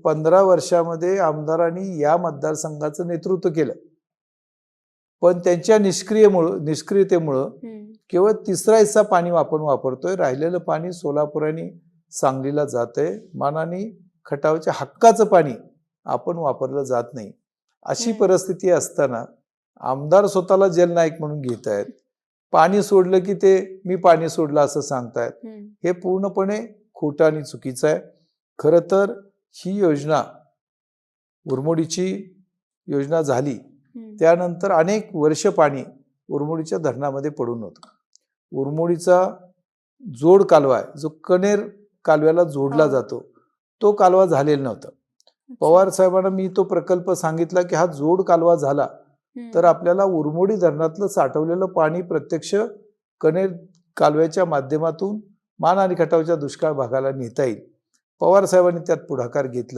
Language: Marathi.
15 वर्षामध्ये आमदारांनी या मतदारसंघाचं नेतृत्व केलं, पण त्यांच्या निष्क्रियतेमुळं केवळ तिसरा हिस्सा पाणी आपण वापरतोय. राहिलेलं पाणी सोलापूर आणि सांगलीला जातंय. मानानी खटावच्या हक्काचं पाणी आपण वापरलं जात नाही. अशी परिस्थिती असताना आमदार स्वतःला जलनायक म्हणून घेत आहेत. पाणी सोडलं की ते मी पाणी सोडलं असं सांगतायत. हे पूर्णपणे खोटं आणि चुकीचं आहे. खरं तर ही योजना उरमोडीची योजना झाली त्यानंतर अनेक वर्ष पाणी उरमोडीच्या धरणामध्ये पडून होतं. उरमोडीचा जोड कालवा आहे जो कनेर कालव्याला जोडला जातो, तो कालवा झालेला नव्हता. पवार साहेबांना मी तो प्रकल्प सांगितला की हा जोड कालवा झाला तर आपल्याला उरमोडी धरणातलं साठवलेलं पाणी प्रत्यक्ष कनेर कालव्याच्या माध्यमातून मान आणि खटावच्या दुष्काळ भागाला नेता येईल. पवार साहेबांनी त्यात पुढाकार घेतला.